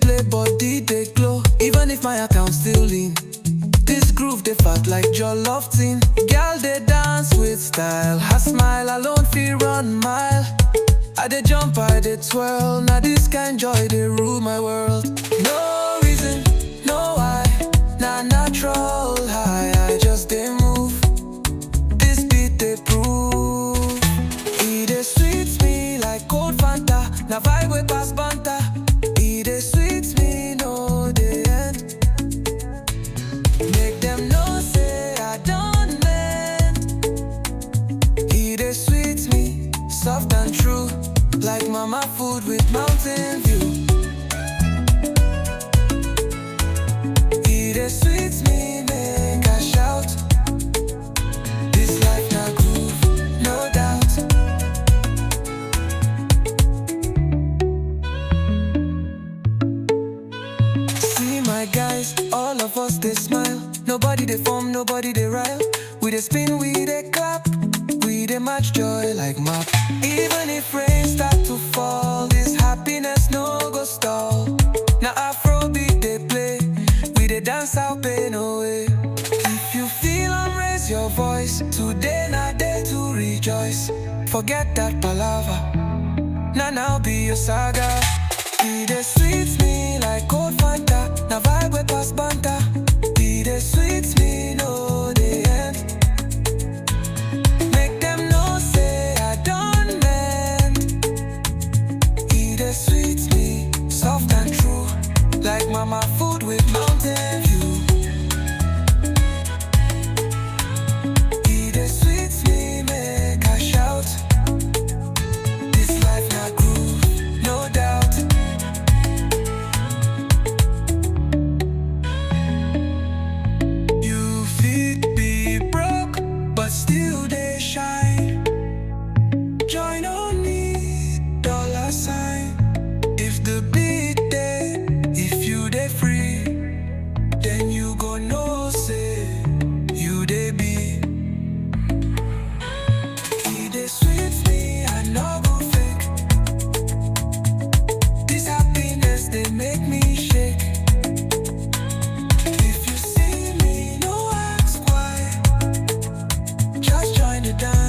play, body they glow. Even if my account still lean, this groove they fat like jollof tin. Girl they dance with style, her smile alone feel run mile. I dey jump, I dey twirl, now this kind joy they rule my world. No reason, no why, nah natural high, I just dey move. This beat they prove, e dey sweet me like cold Fanta, na vibe wey pass banter. E dey sweet me, no dey end. Make them know say I don't mend. E dey sweet me, soft and true, like mama food with mountain view. E dey sweet me, make I shout. This life na groove, no doubt. See my guys, all of us they smile. Nobody they form, nobody they rile. We they spin, we they clap, we they match joy like map. Even if rain start to fall, this happiness no go stall. Now Afrobeat they play, we they dance out pain away. If you feel and raise your voice, today not day to rejoice. Forget that palaver, now be your saga. E dey sweet me like cold Fanta, na vibe wey pass banter. E dey sweet me, no dey end. Make them know say I don't mend. E dey sweet me, soft and true, like mama food with mountain view. E dey sweet me, make I shout. This life na groove, no doubt. You fit be broke, but still they shine. Joy no need dollar sign. If the beat dey, if you dey free, then you go know say you dey be. E dey sweet me, I no go fake. This happiness they make me shake. If you see me, no ask why, just join the dance.